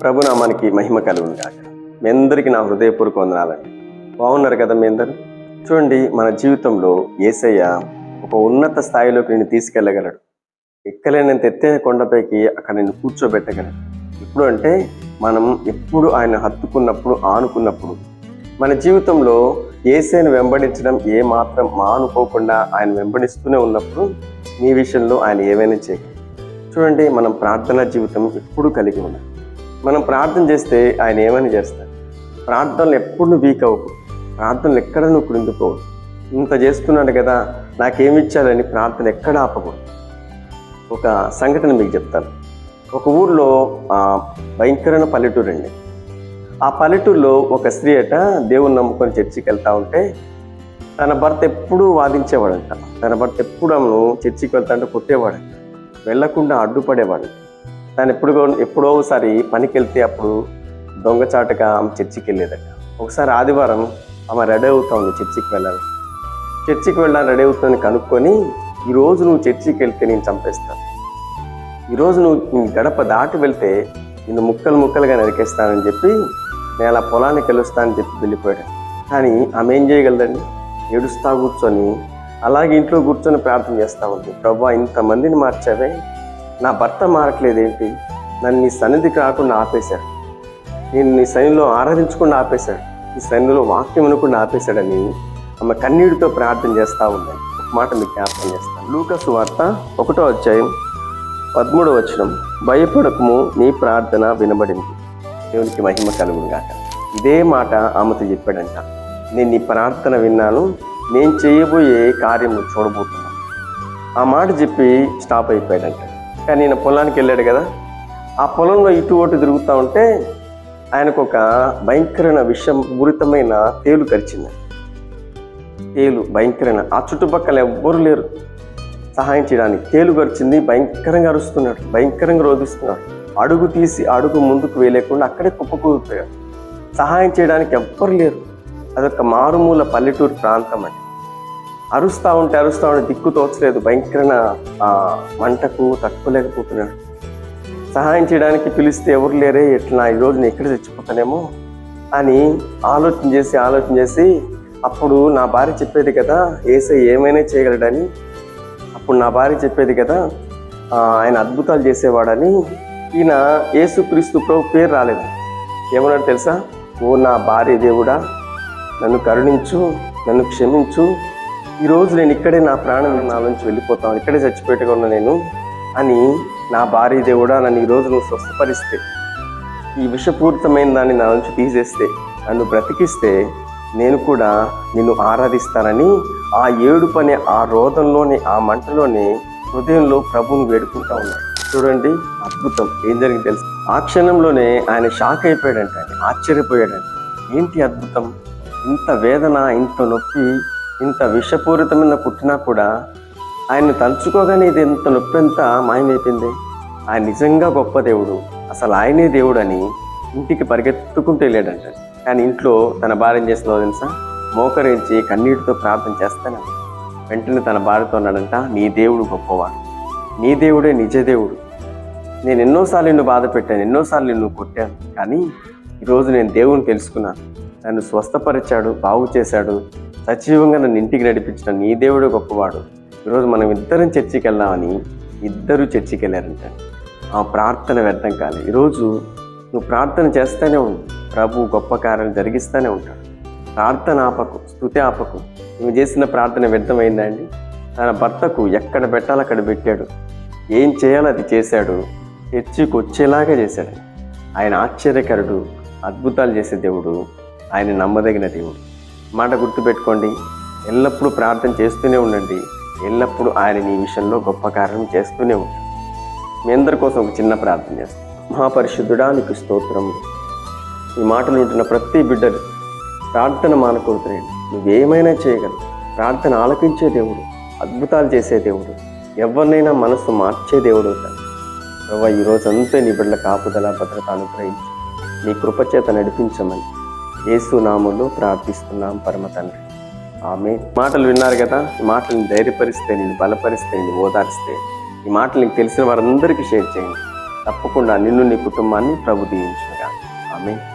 ప్రభునామానికి మహిమ కలుగును గాక. మీ అందరికీ నా హృదయపూర్వక వందనాలండి. బాగున్నారు కదా మీ అందరూ? చూడండి, మన జీవితంలో యేసయ్య ఒక ఉన్నత స్థాయిలోకి నిన్ను తీసుకెళ్ళగలడు. ఎక్కలేనంత ఎత్తైన కొండపైకి అక్కడ నిన్ను కూర్చోబెట్టగలడు. ఇప్పుడు అంటే మనం ఎప్పుడు ఆయన హత్తుకున్నప్పుడు, ఆనుకున్నప్పుడు, మన జీవితంలో యేసయ్యను వెంబడించడం ఏమాత్రం మానుకోకుండా ఆయన వెంబడిస్తూనే ఉన్నప్పుడు నీ విషయంలో ఆయన ఏమైనా చేయగలడు. చూడండి, మనం ప్రార్థనా జీవితం ఎప్పుడు కలిగి ఉన్నాం. మనం ప్రార్థన చేస్తే ఆయన ఏమైనా చేస్తాడు. ప్రార్థనలు ఎప్పుడు నువ్వు వీక్ అవ్వకు, ప్రార్థనలు ఎక్కడ నువ్వు కృంగిపోవు. ఇంత చేస్తున్నాడు కదా, నాకేమి ఇచ్చాడని ప్రార్థన ఎక్కడ ఆపకూడదు. ఒక సంఘటన మీకు చెప్తాను. ఒక ఊర్లో భయంకరమైన పల్లెటూరు అండి. ఆ పల్లెటూరులో ఒక స్త్రీ అట దేవుని నమ్ముకొని చర్చికి వెళ్తూ ఉంటే తన భర్త ఎప్పుడూ వాదించేవాడంట. తన భర్త ఎప్పుడు ఆమెను చర్చికి వెళ్తా అంటే కొట్టేవాడంట, వెళ్లకుండా అడ్డుపడేవాడు. తను ఎప్పుడో ఒకసారి పనికి వెళ్తే అప్పుడు దొంగచాటుగా ఆమె చర్చికి వెళ్ళేదట. ఒకసారి ఆదివారం ఆమె రెడీ అవుతా ఉంది చర్చికి వెళ్ళాలి రెడీ అవుతుందని కనుక్కొని, ఈరోజు నువ్వు చర్చికి వెళ్తే నేను చంపేస్తాను, ఈరోజు నువ్వు గడప దాటి వెళ్తే నిన్ను ముక్కలు ముక్కలుగా నరికేస్తానని చెప్పి నేను అలా పొలానికి వెళ్ళొస్తానని చెప్పి వెళ్ళిపోయాడు. కానీ ఆమె ఏం చేయగలదండి? ఏడుస్తా కూర్చొని అలాగే ఇంట్లో కూర్చొని ప్రార్థన చేస్తూ ఉంది. ప్రభువా, ఇంతమందిని మార్చావే, నా భర్త మారట్లేదేంటి? నన్ను నీ సన్నిధికి రాకుండా ఆపేశాడు, నేను నీ సన్నిధిలో ఆరాధించకుండా ఆపేశాడు, నీ సన్నిధిలో వాక్యం వినకుండా ఆపేశాడని ఆమె కన్నీటితో ప్రార్థన చేస్తూ ఉంది. ఒక మాట మీకు జ్ఞాపకం చేస్తాను. లూకా సువార్త 1వ అధ్యాయం 13వ వచనం, భయపడకము, నీ ప్రార్థన వినబడింది, దేవునికి మహిమ కలుగును గాక. ఇదే మాట ఆమెతో చెప్పాడంట. నేను నీ ప్రార్థన విన్నాను, నేను చేయబోయే కార్యము చూడబోతున్నాను. ఆ మాట చెప్పి స్టాప్ అయిపోయాడంట. కానీ నేను పొలానికి వెళ్ళాడు కదా, ఆ పొలంలో ఇటు అటు తిరుగుతూ ఉంటే ఆయనకు ఒక భయంకరమైన విషపూరితమైన తేలు కరిచింది. తేలు భయంకరమైన, ఆ చుట్టుపక్కల ఎవ్వరూ లేరు సహాయం చేయడానికి. తేలు కరిచింది, భయంకరంగా అరుస్తున్నాడు, భయంకరంగా రోధిస్తున్నాడు. అడుగు తీసి అడుగు ముందుకు వేయలేకుండా అక్కడే కుప్పకూలిపోయాడు. సహాయం చేయడానికి ఎవ్వరు లేరు. అదొక మారుమూల పల్లెటూరు ప్రాంతం అండి. అరుస్తూ ఉంటే దిక్కు తోచలేదు, భయంకరమైన మంటకు తట్టుకోలేకపోతున్నాడు. సహాయం చేయడానికి పిలిస్తే ఎవరు లేరే, ఎట్లా ఈరోజు నేను ఎక్కడ చచ్చిపోతానేమో అని ఆలోచన చేసి అప్పుడు నా భార్య చెప్పేది కదా యేసయ్య ఏమైనా చేయగలడని, అప్పుడు నా భార్య చెప్పేది కదా ఆయన అద్భుతాలు చేసేవాడని. ఈయన యేసుక్రీస్తు ప్రభు పేరు రాలేదు. ఏమన్నాడు తెలుసా? ఓ నా భార్య దేవుడా, నన్ను కరుణించు, నన్ను క్షమించు, ఈరోజు నేను ఇక్కడే నా ప్రాణం నా నుంచి వెళ్ళిపోతాను, ఇక్కడే చచ్చిపోయేట్టుగా ఉన్నా నేను అని. నా భార్య దేవుడా, నన్ను ఈరోజు నువ్వు స్వస్థపరిస్తే, ఈ విషపూరితమైన దాన్ని నా నుంచి తీసేస్తే, నన్ను బ్రతికిస్తే నేను కూడా నిన్ను ఆరాధిస్తానని ఆ ఏడుపనే, ఆ రోదంలోని, ఆ మంటలోనే హృదయంలో ప్రభువును వేడుకుంటా ఉన్నాడు. చూడండి, అద్భుతం ఏం జరిగింది తెలుసు? ఆ క్షణంలోనే ఆయన షాక్ అయిపోయాడంట, ఆయన ఆశ్చర్యపోయాడంట. ఏంటి అద్భుతం? ఇంత వేదన, ఇంత నొప్పి, ఇంత విషపూరితమైన పుట్టినా కూడా ఆయన్ని తలుచుకోగానే ఇది ఎంత నొప్పి అంతా మాయమైపోయింది. ఆయన నిజంగా గొప్ప దేవుడు, అసలు ఆయనే దేవుడు అని ఇంటికి పరిగెత్తుకుంటూ వెళ్ళాడంట. కానీ ఇంట్లో తన భార్య ఏం చేస్తుందో తెలుసా? మోకరించి కన్నీటితో ప్రార్థన చేస్తాను. వెంటనే తన భార్యతో అన్నాడంట, నీ దేవుడు గొప్పవాడు, నీ దేవుడే నిజ దేవుడు. నేను ఎన్నోసార్లు నిన్ను బాధ పెట్టాను, ఎన్నోసార్లు నిన్ను కొట్టాను, కానీ ఈరోజు నేను దేవుని తెలుసుకున్నాను. నన్ను స్వస్థపరిచాడు, బాగు చేశాడు, సజీవంగా నన్ను ఇంటికి నడిపించిన నీ దేవుడు గొప్పవాడు. ఈరోజు మనం ఇద్దరం చర్చికి వెళ్దామని ఇద్దరు చర్చికి వెళ్ళారంట. ఆ ప్రార్థన వ్యర్థం కాదు. ఈరోజు నువ్వు ప్రార్థన చేస్తూనే ఉండు, ప్రభు గొప్ప కార్యాలు జరిగిస్తూనే ఉంటాడు. ప్రార్థన ఆపకు, స్తుతి ఆపకు. నువ్వు చేసిన ప్రార్థన వ్యర్థమైందా అండి? తన భర్తకు ఎక్కడ పెట్టాలో అక్కడ పెట్టాడు, ఏం చేయాలో అది చేశాడు, చర్చికి వచ్చేలాగా చేశాడు. ఆయన ఆశ్చర్యకరుడు, అద్భుతాలు చేసే దేవుడు, ఆయన నమ్మదగిన దేవుడు. మాట గుర్తుపెట్టుకోండి, ఎల్లప్పుడూ ప్రార్థన చేస్తూనే ఉండండి, ఎల్లప్పుడూ ఆయన నీ విషయంలో గొప్ప కార్యం చేస్తూనే ఉంటాడు. మీ అందరి కోసం ఒక చిన్న ప్రార్థన చేస్తాం. మహాపరిశుద్ధుడా, నీకు స్తోత్రం. ఈ మాటలు ఉంటున్న ప్రతి బిడ్డలు ప్రార్థన మానకూడదు. నువ్వేమైనా చేయగలవు. ప్రార్థన ఆలకించే దేవుడు, అద్భుతాలు చేసే దేవుడు, ఎవరినైనా మనసు మార్చే దేవుడు అవుతాడు. ప్రభు, ఈరోజు అంతా నీ బిడ్డల కాపుదల, భద్రత అనుగ్రహించి నీ కృపచేత నడిపించమని యేసు నామములో ప్రార్థిస్తున్నాం పరమ తండ్రి, ఆమేన్. మాటలు విన్నారు కదా, ఈ మాటలను ధైర్యపరిస్తే, నిన్ను బలపరిస్తే, నిన్ను ఓదార్స్తే, ఈ మాటలు నీకు తెలిసిన వారందరికీ షేర్ చేయండి. తప్పకుండా నిన్ను, నీ కుటుంబాన్ని ప్రభు దీవించును. ఆమేన్.